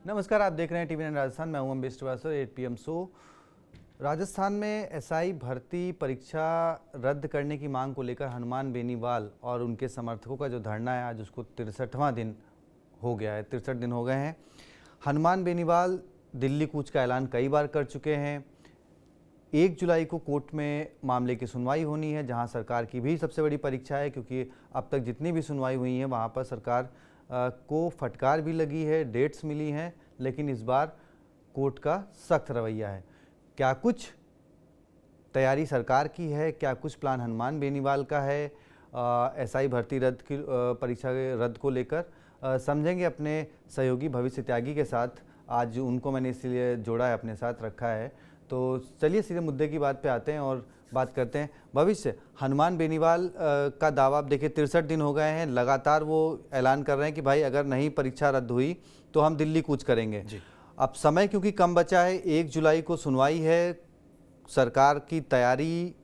नमस्कार, आप देख रहे हैं टीवी9 राजस्थान। मैं हूं अम्बेश श्रीवास्तव। 8 PM show. राजस्थान में एसआई भर्ती परीक्षा रद्द करने की मांग को लेकर हनुमान बेनीवाल और उनके समर्थकों का जो धरना है, आज उसको 63वां दिन हो गया है। 63 दिन हो गए हैं। हनुमान बेनीवाल दिल्ली कूच का ऐलान कई बार कर चुके हैं। 1 जुलाई को कोर्ट में मामले की सुनवाई होनी है, जहां सरकार की भी सबसे बड़ी परीक्षा है, क्योंकि अब तक जितनी भी सुनवाई हुई है वहां पर सरकार को फटकार भी लगी है, डेट्स मिली हैं, लेकिन इस बार कोर्ट का सख्त रवैया है। क्या कुछ तैयारी सरकार की है, क्या कुछ प्लान हनुमान बेनीवाल का है एसआई भर्ती रद्द की परीक्षा के रद्द को लेकर, समझेंगे अपने सहयोगी भविष्य त्यागी के साथ। आज उनको मैंने इसलिए जोड़ा है, अपने साथ रखा है। तो चलिए सीधे मुद्दे की बात पे आते हैं और बात करते हैं। भविष्य, हनुमान बेनीवाल का दावा, आप देखिए 63 दिन हो गए हैं, लगातार वो ऐलान कर रहे हैं कि भाई अगर नहीं परीक्षा रद्द हुई तो हम दिल्ली कूच करेंगे। अब समय क्योंकि कम बचा है, 1 जुलाई को सुनवाई है, सरकार की तैयारी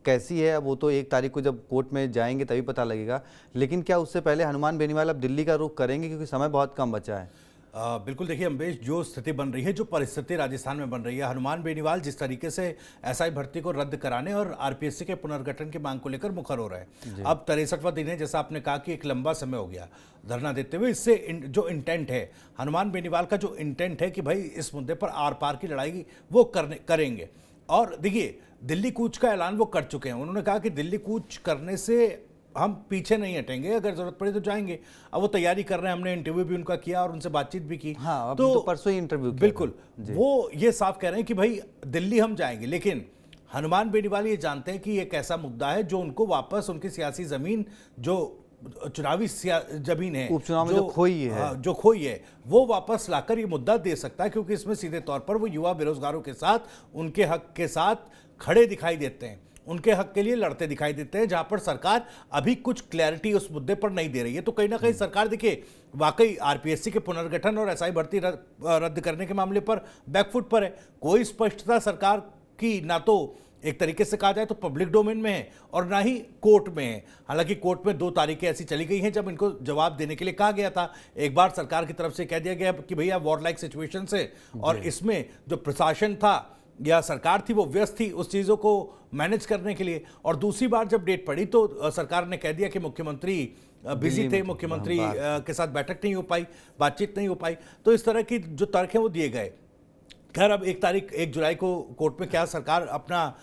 कैसी है वो तो 1 तारीख को जब कोर्ट में जाएंगे तभी पता लगेगा। लेकिन क्या उससे पहले हनुमान बेनीवाल अब दिल्ली का रुख करेंगे, क्योंकि समय बहुत कम बचा है? बिल्कुल, देखिए अम्बेश, जो स्थिति बन रही है, जो परिस्थिति राजस्थान में बन रही है, हनुमान बेनीवाल जिस तरीके से एसआई भर्ती को रद्द कराने और आरपीएससी के पुनर्गठन की मांग को लेकर मुखर हो रहे हैं। अब 63वां दिन है, जैसा आपने कहा कि एक लंबा समय हो गया धरना देते हुए। इससे जो इंटेंट है हनुमान बेनीवाल का, जो इंटेंट है कि भाई इस मुद्दे पर आर पार की लड़ाई वो करेंगे। और देखिए, दिल्ली कूच का ऐलान वो कर चुके हैं। उन्होंने कहा कि दिल्ली कूच करने से हम पीछे नहीं हटेंगे, अगर जरूरत पड़े तो जाएंगे। अब वो तैयारी कर रहे हैं, हमने इंटरव्यू भी उनका किया और उनसे बातचीत भी की। हाँ, तो परसों ही इंटरव्यू किया। बिल्कुल, वो ये साफ कह रहे हैं कि भाई दिल्ली हम जाएंगे। लेकिन हनुमान बेनीवाल ये जानते हैं कि एक ऐसा मुद्दा है जो उनको वापस उनकी सियासी जमीन, जो चुनावी जमीन है, उपचुनाव में जो खोई है, वो वापस लाकर ये मुद्दा दे सकता है, क्योंकि इसमें सीधे तौर पर वो युवा बेरोजगारों के साथ, उनके हक के साथ खड़े दिखाई देते हैं, उनके हक के लिए लड़ते दिखाई देते हैं, जहां पर सरकार अभी कुछ क्लैरिटी उस मुद्दे पर नहीं दे रही है। तो कहीं ना कहीं सरकार, देखिए, वाकई आरपीएससी के पुनर्गठन और एसआई भर्ती रद्द करने के मामले पर बैकफुट पर है। कोई स्पष्टता सरकार की ना तो एक तरीके से कहा जाए तो पब्लिक डोमेन में है और ना ही कोर्ट में है। हालांकि कोर्ट में 2 तारीखें ऐसी चली गई हैं जब इनको जवाब देने के लिए कहा गया था। एक बार सरकार की तरफ से कह दिया गया कि भैया वॉर लाइक सिचुएशन से, और इसमें जो प्रशासन था या सरकार थी वो व्यस्त थी उस चीज़ों को मैनेज करने के लिए। और दूसरी बार जब डेट पड़ी तो सरकार ने कह दिया कि मुख्यमंत्री बिजी थे, मुख्यमंत्री के साथ बैठक नहीं हो पाई, बातचीत नहीं हो पाई। तो इस तरह की जो तर्क हैं वो दिए गए। खैर, अब 1 जुलाई को कोर्ट में क्या सरकार अपना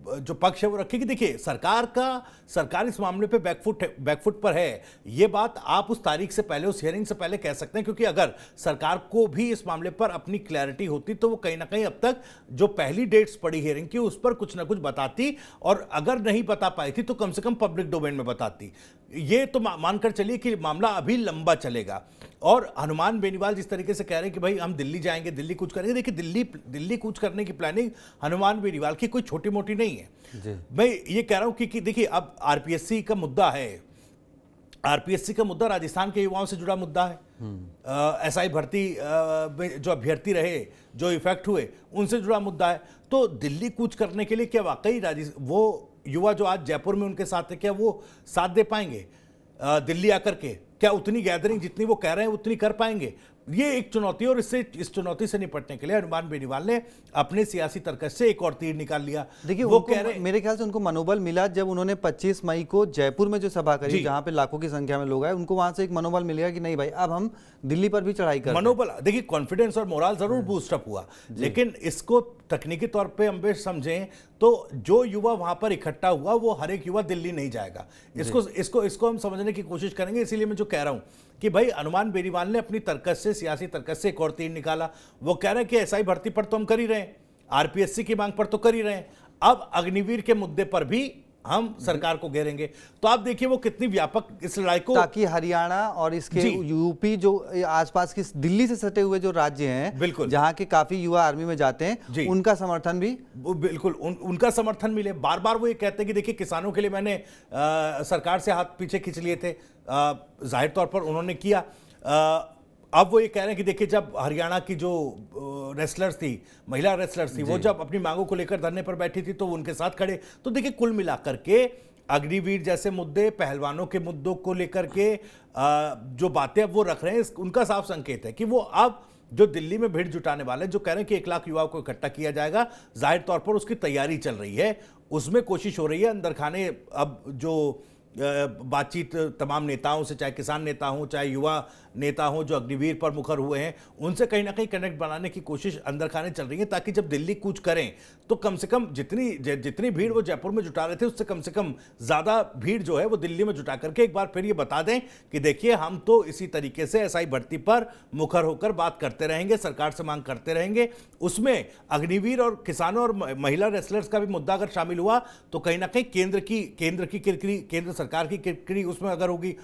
जो पक्ष है वो रखेगी। देखिए, सरकार इस मामले पे बैकफुट पर है। ये बात आप उस तारीख से पहले, उस हियरिंग से पहले कह सकते हैं, क्योंकि अगर सरकार को भी इस मामले पर अपनी क्लैरिटी होती तो वो कहीं ना कहीं अब तक जो पहली डेट्स पड़ी हियरिंग की उस पर कुछ ना कुछ बताती, और अगर नहीं बता पाई थी तो कम से कम पब्लिक डोमेन में बताती। ये तो मानकर चलिए कि मामला अभी लंबा चलेगा। और हनुमान बेनीवाल जिस तरीके से कह रहे हैं कि भाई हम दिल्ली जाएंगे, दिल्ली कूच करेंगे, देखिए दिल्ली कूच करने की प्लानिंग हनुमान बेनीवाल की कोई छोटी मोटी नहीं है। मैं ये कह रहा हूं कि देखिए, अब आरपीएससी का मुद्दा है। आरपीएससी का मुद्दा राजस्थान के युवाओं से जुड़ा मुद्दा है। एसआई भर्ती जो अभ्यर्थी रहे, जो इफेक्ट हुए, उनसे जुड़ा मुद्दा है। तो दिल्ली कूच करने के लिए क्या वाकई वो युवा जो आज जयपुर में उनके साथ है, क्या वो साथ दे पाएंगे दिल्ली आकर के? क्या उतनी गैदरिंग जितनी वो कह रहे हैं उतनी कर पाएंगे? ये एक चुनौती है, और इस चुनौती से निपटने के लिए हनुमान बेनीवाल ने अपने सियासी तर्कश से एक और तीर निकाल लिया। देखिए, वो कह रहे, मेरे ख्याल से उनको मनोबल मिला जब उन्होंने 25 मई को जयपुर में जो सभा करी, जहां पे लाखों की संख्या में लोग आए, उनको वहां से एक मनोबल मिलेगा कि नहीं भाई, अब हम दिल्ली पर भी चढ़ाई कर। मनोबल, देखिए, कॉन्फिडेंस और मोरल जरूर बूस्टअप हुआ, लेकिन इसको तकनीकी तौर पे अम्बेश समझें तो जो युवा वहां पर इकट्ठा हुआ वो हर एक युवा दिल्ली नहीं जाएगा। इसको हम समझने की कोशिश करेंगे। इसीलिए मैं जो कह रहा हूं कि भाई हनुमान बेनीवाल ने अपनी तर्कश से, सियासी तर्कश से एक और तीर निकाला। वो कह रहे हैं कि एसआई भर्ती पर तो हम कर ही रहे हैं, आरपीएससी की मांग पर तो कर ही रहे हैं, अब अग्निवीर के मुद्दे पर भी हम सरकार को घेरेंगे। तो आप देखिए वो कितनी व्यापक इस लड़ाई को, ताकि हरियाणा और इसके यूपी जो आसपास की दिल्ली से सटे हुए जो राज्य हैं, बिल्कुल, जहां के काफी युवा आर्मी में जाते हैं, उनका समर्थन भी, बिल्कुल उनका समर्थन मिले। बार बार वो ये कहते हैं कि देखिए, किसानों के लिए मैंने सरकार से हाथ पीछे खींच लिए थे, जाहिर तौर पर उन्होंने किया। अब वो ये कह रहे हैं कि देखिए, जब हरियाणा की जो रेसलर्स थी, महिला रेसलर्स थी, वो जब अपनी मांगों को लेकर धरने पर बैठी थी तो उनके साथ खड़े। तो देखिए, कुल मिलाकर के अग्निवीर जैसे मुद्दे, पहलवानों के मुद्दों को लेकर के जो बातें अब वो रख रहे हैं, उनका साफ संकेत है कि वो अब जो दिल्ली में भीड़ जुटाने वाले जो कह रहे हैं कि 1 लाख युवाओं को इकट्ठा किया जाएगा, जाहिर तौर पर उसकी तैयारी चल रही है, उसमें कोशिश हो रही है अंदर खाने। अब जो बातचीत तमाम नेताओं से, चाहे किसान नेता हों चाहे युवा नेता हों जो अग्निवीर पर मुखर हुए हैं, उनसे कहीं ना कहीं कनेक्ट बनाने की कोशिश अंदर खाने चल रही है, ताकि जब दिल्ली कूच करें तो कम से कम जितनी भीड़ वो जयपुर में जुटा रहे थे उससे कम से कम ज़्यादा भीड़ जो है वो दिल्ली में जुटा करके एक बार फिर ये बता दें कि देखिए हम तो इसी तरीके से एसआई भर्ती पर मुखर होकर बात करते रहेंगे, सरकार से मांग करते रहेंगे। उसमें अग्निवीर और किसानों और महिला रेसलर्स का भी मुद्दा अगर शामिल हुआ तो कहीं ना कहीं केंद्र की किरकिरी, केंद्र सरकार की किरकिरी उसमें अगर होगी,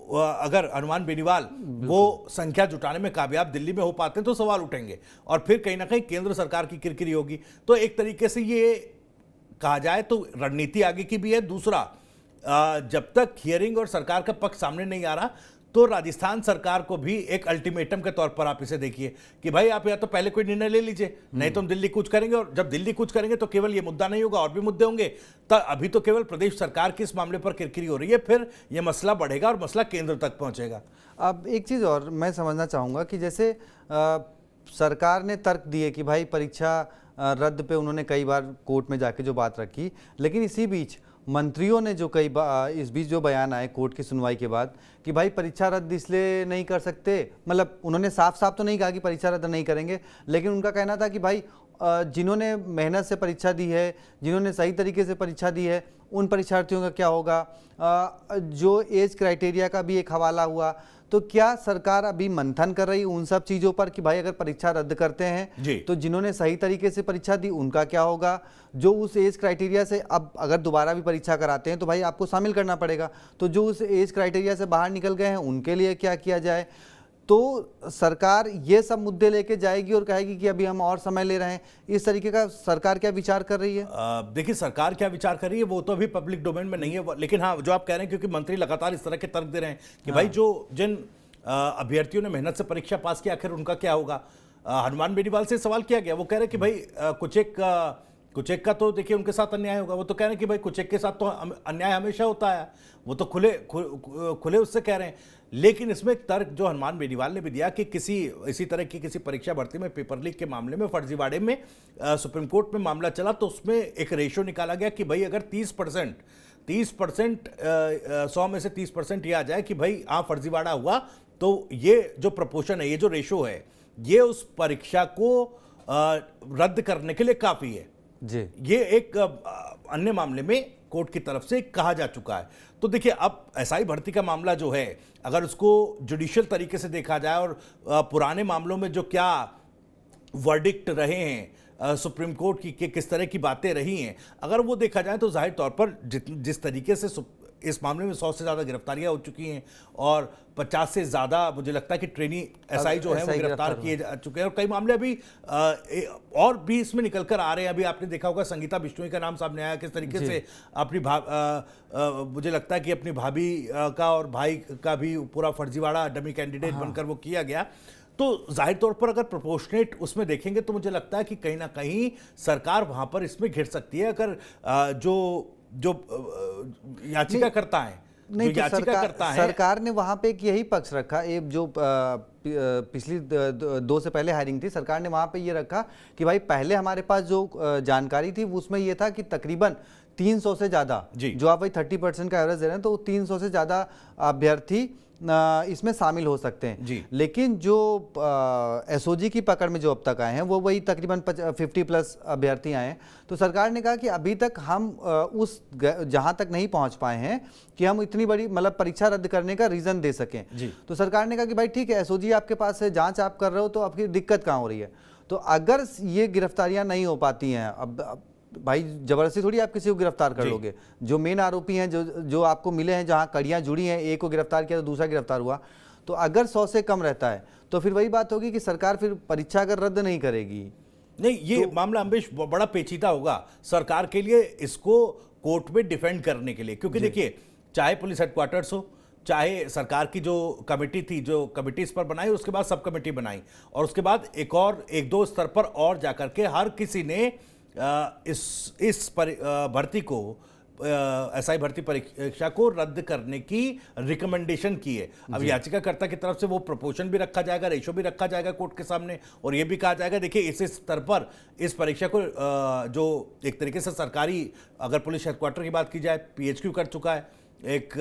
अगर हनुमान बेनीवाल वो संख्या जुटाने में कामयाब दिल्ली में हो पाते हैं तो सवाल उठेंगे और फिर कहीं ना कहीं केंद्र सरकार की किरकिरी होगी। तो एक तरीके से ये कहा जाए तो रणनीति आगे की भी है। दूसरा, जब तक हियरिंग और सरकार का पक्ष सामने नहीं आ रहा तो राजस्थान सरकार को भी एक अल्टीमेटम के तौर पर आप इसे देखिए कि भाई आप या तो पहले कोई निर्णय ले लीजिए, नहीं तो हम दिल्ली कूच करेंगे। और जब दिल्ली कूच करेंगे तो केवल ये मुद्दा नहीं होगा, और भी मुद्दे होंगे। तो अभी तो केवल प्रदेश सरकार की इस मामले पर किरकिरी हो रही है, फिर यह मसला बढ़ेगा और मसला केंद्र तक पहुंचेगा। अब एक चीज़ और मैं समझना चाहूँगा कि जैसे सरकार ने तर्क दिए कि भाई परीक्षा रद्द पे उन्होंने कई बार कोर्ट में जाके जो बात रखी, लेकिन इसी बीच मंत्रियों ने जो इस बीच जो बयान आए कोर्ट की सुनवाई के बाद कि भाई परीक्षा रद्द इसलिए नहीं कर सकते, मतलब उन्होंने साफ साफ तो नहीं कहा कि परीक्षा रद्द नहीं करेंगे, लेकिन उनका कहना था कि भाई जिन्होंने मेहनत से परीक्षा दी है, जिन्होंने सही तरीके से परीक्षा दी है, उन परीक्षार्थियों का क्या होगा। जो एज क्राइटेरिया का भी एक हवाला हुआ, तो क्या सरकार अभी मंथन कर रही उन सब चीज़ों पर कि भाई अगर परीक्षा रद्द करते हैं तो जिन्होंने सही तरीके से परीक्षा दी उनका क्या होगा, जो उस एज क्राइटेरिया से अब अगर दोबारा भी परीक्षा कराते हैं तो भाई आपको शामिल करना पड़ेगा, तो जो उस एज क्राइटेरिया से बाहर निकल गए हैं उनके लिए क्या किया जाए। तो सरकार ये सब मुद्दे लेके जाएगी और कहेगी कि अभी हम और समय ले रहे हैं, इस तरीके का सरकार क्या विचार कर रही है? देखिए सरकार क्या विचार कर रही है वो तो अभी पब्लिक डोमेन में नहीं है, लेकिन हाँ जो आप कह रहे हैं, क्योंकि मंत्री लगातार इस तरह के तर्क दे रहे हैं कि भाई जिन अभ्यर्थियों ने मेहनत से परीक्षा पास की आखिर उनका क्या होगा। हनुमान बेनीवाल से सवाल किया गया, वो कह रहे कि भाई कुछ एक का तो देखिए उनके साथ अन्याय होगा। वो तो कह रहे हैं कि भाई कुछ एक के साथ तो अन्याय हमेशा होता है, वो तो खुले उससे कह रहे हैं। लेकिन इसमें एक तर्क जो हनुमान बेनीवाल ने भी दिया कि इसी तरह की किसी परीक्षा भर्ती में पेपर लीक के मामले में फर्जीवाड़े में सुप्रीम कोर्ट में मामला चला, तो उसमें एक रेशो निकाला गया कि भाई अगर 30% 100 में से 30% ये आ जाए कि भाई फर्जीवाड़ा हुआ, तो ये जो प्रपोर्शन है, ये जो रेशो है, ये उस परीक्षा को रद्द करने के लिए काफ़ी है जी। ये एक अन्य मामले में कोर्ट की तरफ से कहा जा चुका है। तो देखिए अब एसआई भर्ती का मामला जो है, अगर उसको जुडिशियल तरीके से देखा जाए और पुराने मामलों में जो क्या वर्डिक्ट रहे हैं सुप्रीम कोर्ट की, किस तरह की बातें रही हैं, अगर वो देखा जाए तो जाहिर तौर पर जिस तरीके से इस मामले में 100 से ज़्यादा गिरफ्तारियां हो चुकी हैं और 50 से ज़्यादा मुझे लगता है कि ट्रेनी एसआई जो है वो गिरफ्तार किए जा चुके हैं, और कई मामले अभी और भी इसमें निकल कर आ रहे हैं। अभी आपने देखा होगा संगीता बिश्नोई का नाम सामने आया, किस तरीके से अपनी मुझे लगता है कि अपनी भाभी का और भाई का भी पूरा फर्जीवाड़ा डमी कैंडिडेट बनकर वो किया गया। तो जाहिर तौर पर अगर प्रोपोर्शनेट उसमें देखेंगे तो मुझे लगता है कि कहीं ना कहीं सरकार वहां पर इसमें घिर सकती है। अगर जो याचिका करता है, नहीं तो सरकार ने वहां पे एक यही पक्ष रखा, एक जो पिछली 2 से पहले हायरिंग थी, सरकार ने वहां पे ये रखा कि भाई पहले हमारे पास जो जानकारी थी उसमें ये था कि तकरीबन 300 से ज़्यादा, जो आप भाई 30% का एवरेज दे रहे हैं, तो 300 से ज़्यादा अभ्यर्थी इसमें शामिल हो सकते हैं। लेकिन जो एसओजी की पकड़ में जो अब तक आए हैं वो वही तकरीबन 50+ अभ्यर्थी आए हैं। तो सरकार ने कहा कि अभी तक हम उस जहां तक नहीं पहुंच पाए हैं कि हम इतनी बड़ी मतलब परीक्षा रद्द करने का रीज़न दे सकें। तो सरकार ने कहा कि भाई ठीक है, एसओजी आपके पास है, जांच आप कर रहे हो, तो आपकी दिक्कत कहाँ हो रही है। तो अगर ये गिरफ्तारियां नहीं हो पाती हैं, अब भाई जबरदस्ती थोड़ी आप किसी को गिरफ्तार कर लोगे। जो मेन आरोपी हैं, जो आपको मिले हैं, जहां कड़ियां जुड़ी हैं, एक को गिरफ्तार किया तो दूसरा गिरफ्तार हुआ, तो अगर 100 से कम रहता है तो फिर वही बात होगी कि सरकार फिर परीक्षा अगर रद्द नहीं करेगी। नहीं, ये मामला अम्बेश बड़ा पेचीदा होगा सरकार के लिए इसको कोर्ट में डिफेंड करने के लिए, क्योंकि देखिए चाहे पुलिस हेडक्वार्टर्स हो, चाहे सरकार की जो कमेटी थी, जो कमेटी इस पर बनाई, उसके बाद सब कमेटी बनाई, और उसके बाद एक दो स्तर पर और जाकर के हर किसी ने इस भर्ती को एसआई भर्ती परीक्षा को रद्द करने की रिकमेंडेशन की है। अब याचिकाकर्ता की तरफ से वो प्रोपोर्शन भी रखा जाएगा, रेशो भी रखा जाएगा कोर्ट के सामने, और ये भी कहा जाएगा देखिए इस स्तर पर इस परीक्षा को जो एक तरीके से सरकारी, अगर पुलिस हेडक्वार्टर की बात की जाए, पीएचक्यू कर चुका है, एक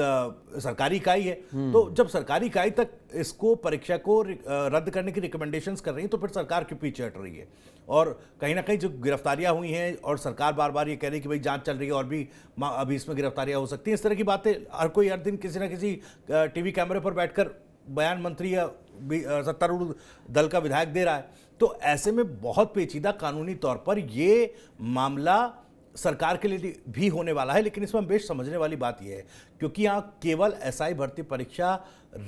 सरकारी इकाई है, तो जब सरकारी इकाई तक इसको परीक्षा को रद्द करने की रिकमेंडेशंस कर रही है तो फिर सरकार क्यों पीछे हट रही है? और कहीं ना कहीं जो गिरफ्तारियां हुई हैं और सरकार बार बार ये कह रही है कि भाई जांच चल रही है और भी अभी इसमें गिरफ्तारियां हो सकती हैं, इस तरह की बातें हर कोई हर दिन किसी ना किसी टीवी कैमरे पर बैठकर बयान मंत्री या सत्तारूढ़ दल का विधायक दे रहा है। तो ऐसे में बहुत पेचीदा कानूनी तौर पर ये मामला सरकार के लिए भी होने वाला है, लेकिन इसमें बेश समझने वाली बात यह है क्योंकि यहाँ केवल एसआई भर्ती परीक्षा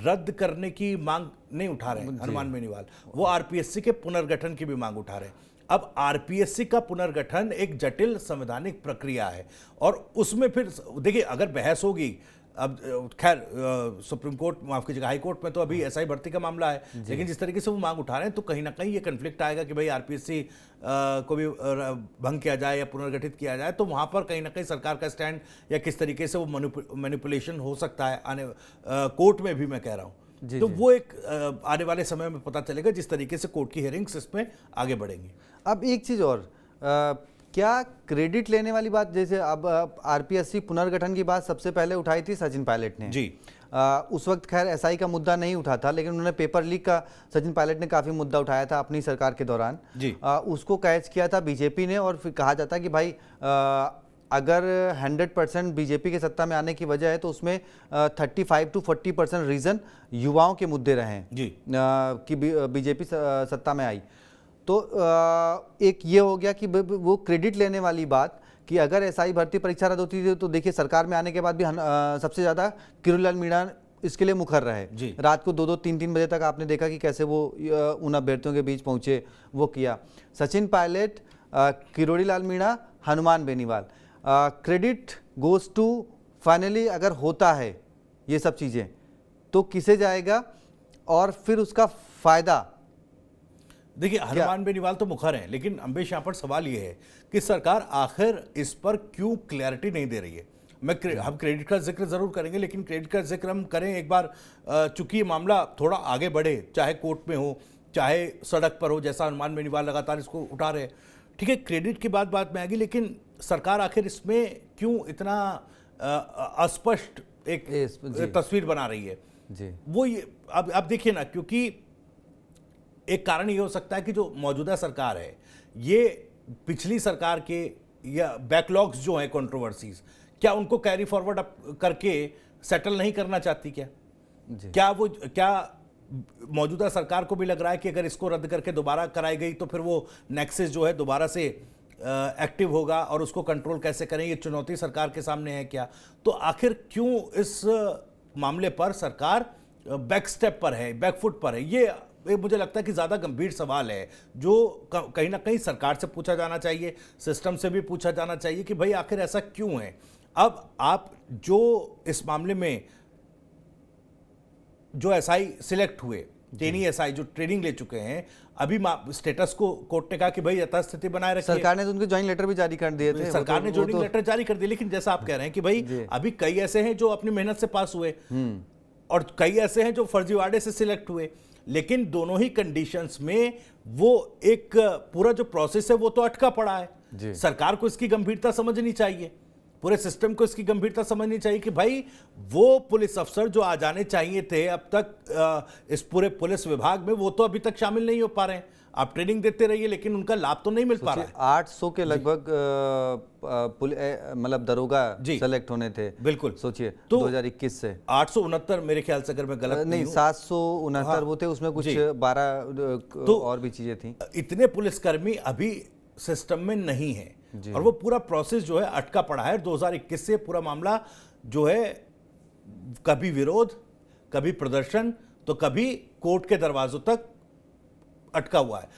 रद्द करने की मांग नहीं उठा रहे हैं हनुमान बेनीवाल, वो आरपीएससी के पुनर्गठन की भी मांग उठा रहे हैं। अब आरपीएससी का पुनर्गठन एक जटिल संवैधानिक प्रक्रिया है और उसमें फिर देखिए अगर बहस होगी, अब खैर सुप्रीम कोर्ट, माफ कीजिएगा हाई कोर्ट में तो अभी एसआई भर्ती का मामला है, लेकिन जिस तरीके से वो मांग उठा रहे हैं तो कहीं ना कहीं ये कन्फ्लिक्ट आएगा कि भाई आरपीएससी को भी भंग किया जाए या पुनर्गठित किया जाए, तो वहां पर कहीं ना कहीं सरकार का स्टैंड या किस तरीके से वो मैनिपुलेशन हो सकता है आने कोर्ट में भी, मैं कह रहा हूँ। तो वो एक आने वाले समय में पता चलेगा जिस तरीके से कोर्ट की हियरिंग्स इसमें आगे बढ़ेंगी। अब एक चीज़ और, क्या क्रेडिट लेने वाली बात, जैसे अब आरपीएससी पुनर्गठन की बात सबसे पहले उठाई थी सचिन पायलट ने जी। उस वक्त खैर एसआई का मुद्दा नहीं उठा था, लेकिन उन्होंने पेपर लीक का सचिन पायलट ने काफ़ी मुद्दा उठाया था अपनी सरकार के दौरान जी। उसको कैच किया था बीजेपी ने, और फिर कहा जाता है कि भाई अगर 100% बीजेपी के सत्ता में आने की वजह है तो उसमें 35 to 40% रीज़न युवाओं के मुद्दे रहे हैं जी कि बीजेपी सत्ता में आई। तो एक ये हो गया कि वो क्रेडिट लेने वाली बात कि अगर एसआई भर्ती परीक्षा रद्द होती थी तो देखिए सरकार में आने के बाद भी सबसे ज़्यादा किरोड़ीलाल मीणा इसके लिए मुखर रहे। रात को 2-2, 3-3 बजे तक आपने देखा कि कैसे वो उन अभ्यर्थियों के बीच पहुंचे, वो किया। Sachin Pilot, Kirodilal Meena, Hanuman Beniwal, credit goes to finally अगर होता है ये सब चीज़ें तो किसे जाएगा और फिर उसका फायदा? देखिए हनुमान बेनीवाल तो मुखर हैं, लेकिन अम्बेश यहाँ पर सवाल ये है कि सरकार आखिर इस पर क्यों क्लैरिटी नहीं दे रही है। हम क्रेडिट का जिक्र जरूर करेंगे, लेकिन क्रेडिट का जिक्र हम करें एक बार चूंकि ये मामला थोड़ा आगे बढ़े, चाहे कोर्ट में हो चाहे सड़क पर हो, जैसा हनुमान बेनीवाल लगातार इसको उठा रहे, ठीक है, क्रेडिट की बात में आएगी, लेकिन सरकार आखिर इसमें क्यों इतना अस्पष्ट एक तस्वीर बना रही है जी। वो ये अब देखिए ना, क्योंकि एक कारण ये हो सकता है कि जो मौजूदा सरकार है ये पिछली सरकार के या बैकलॉग्स जो हैं कंट्रोवर्सीज, क्या उनको कैरी फॉरवर्ड करके सेटल नहीं करना चाहती? क्या मौजूदा सरकार को भी लग रहा है कि अगर इसको रद्द करके दोबारा कराई गई तो फिर वो नेक्सस जो है दोबारा से एक्टिव होगा और उसको कंट्रोल कैसे करें, ये चुनौती सरकार के सामने है क्या? तो आखिर क्यों इस मामले पर सरकार बैक स्टेप पर है, बैकफुट पर है? ये मुझे लगता है कि ज़्यादा गंभीर सवाल है जो कहीं ना कहीं सरकार से पूछा जाना चाहिए, सिस्टम से भी पूछा जाना चाहिए कि भाई आखिर ऐसा क्यों है। अब आप जो इस मामले में जो एसआई सिलेक्ट हुए, ट्रेनी एसआई जो ट्रेनिंग ले चुके हैं, अभी स्टेटस को कोर्ट ने कहा कि भाई यथास्थिति बनाए रखिए। सरकार ने तो उनके ज्वाइनिंग लेटर भी जारी कर दिए थे, सरकार ने ज्वाइनिंग लेटर जारी कर दिए, लेकिन जैसा आप कह रहे हैं कि भाई अभी कई ऐसे हैं जो अपनी मेहनत से पास हुए और कई ऐसे हैं जो फर्जीवाड़े से सिलेक्ट हुए, लेकिन दोनों ही कंडीशंस में वो एक पूरा जो प्रोसेस है वो तो अटका पड़ा है। सरकार को इसकी गंभीरता समझनी चाहिए, पूरे सिस्टम को इसकी गंभीरता समझनी चाहिए कि भाई वो पुलिस अफसर जो आ जाने चाहिए थे अब तक इस पूरे पुलिस विभाग में, वो तो अभी तक शामिल नहीं हो पा रहे हैं। आप ट्रेनिंग देते रहिए लेकिन उनका लाभ तो नहीं मिल पा रहा है। 800 के लगभग मतलब दरोगा सेलेक्ट होने थे, बिल्कुल सोचिए, तो 2021 से 869 मेरे ख्याल से, अगर मैं गलत नहीं 769 वो थे, उसमें कुछ 12 तो और भी चीजें थी। इतने पुलिसकर्मी अभी सिस्टम में नहीं है और वो पूरा प्रोसेस जो है अटका पड़ा है। 2021 से पूरा मामला जो है कभी विरोध, कभी प्रदर्शन, तो कभी कोर्ट के दरवाजों तक अटका हुआ है।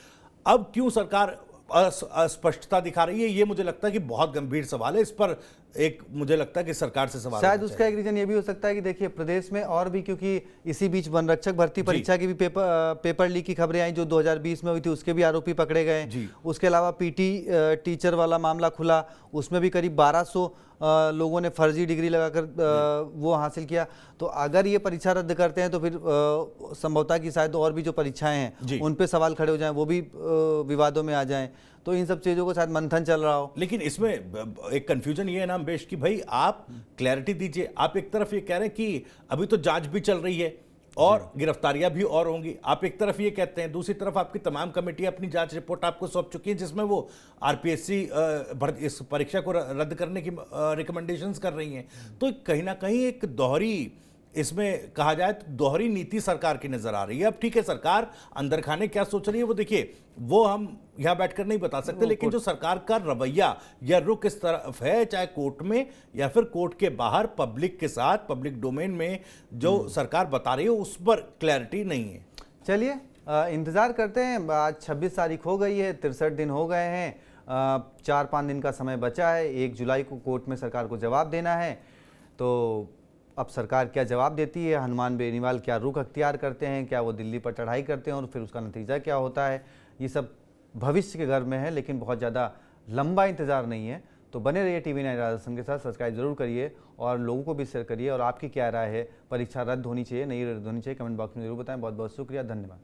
अब क्यों सरकार अस्पष्टता दिखा रही है, ये मुझे लगता है कि बहुत गंभीर सवाल है। इस पर एक मुझे लगता है कि सरकार से सवाल, शायद उसका एक रीजन ये भी हो सकता है कि देखिए प्रदेश में और भी, क्योंकि इसी बीच वनरक्षक भर्ती परीक्षा की भी पेपर लीक की खबरें आई जो 2020 में हुई थी, उसके भी आरोपी पकड़े गए। उसके अलावा पीटी टीचर वाला मामला खुला, उसमें भी करीब 1200 लोगों ने फर्जी डिग्री लगाकर वो हासिल किया। तो अगर ये परीक्षा रद्द करते हैं तो फिर संभवतः कि शायद और भी जो परीक्षाएं हैं उन पे सवाल खड़े हो जाएं, वो भी विवादों में आ जाएं। तो इन सब चीज़ों को शायद मंथन चल रहा हो। लेकिन इसमें एक कंफ्यूजन ये है ना अम्बेश कि भाई आप क्लैरिटी दीजिए। आप एक तरफ ये कह रहे हैं कि अभी तो जांच भी चल रही है और गिरफ्तारियां भी और होंगी, आप एक तरफ ये कहते हैं, दूसरी तरफ आपकी तमाम कमेटी अपनी जांच रिपोर्ट आपको सौंप चुकी है जिसमें वो आरपीएससी इस परीक्षा को रद्द करने की रिकमेंडेशंस कर रही हैं। तो कहीं ना कहीं एक दोहरी, इसमें कहा जाए तो दोहरी नीति सरकार की नजर आ रही है। अब ठीक है, सरकार अंदर खाने क्या सोच रही है वो देखिए, वो हम यहां बैठकर नहीं बता सकते, लेकिन जो सरकार का रवैया या रुख इस तरफ है, चाहे कोर्ट में या फिर कोर्ट के बाहर पब्लिक के साथ, पब्लिक डोमेन में जो सरकार बता रही है उस पर क्लैरिटी नहीं है। चलिए इंतजार करते हैं। आज 26 तारीख हो गई है, 63 दिन हो गए हैं, 4-5 दिन का समय बचा है। 1 जुलाई को कोर्ट में सरकार को जवाब देना है। तो अब सरकार क्या जवाब देती है, हनुमान बेनीवाल क्या रुख अख्तियार करते हैं, क्या वो दिल्ली पर चढ़ाई करते हैं और फिर उसका नतीजा क्या होता है, ये सब भविष्य के गर्भ में है, लेकिन बहुत ज़्यादा लंबा इंतजार नहीं है। तो बने रहिए TV9 राजस्थान के साथ, सब्सक्राइब जरूर करिए और लोगों को भी शेयर करिए। और आपकी क्या राय है, परीक्षा रद्द होनी चाहिए, नहीं रद्द होनी चाहिए, कमेंट बॉक्स में जरूर बताएं। बहुत बहुत शुक्रिया, धन्यवाद।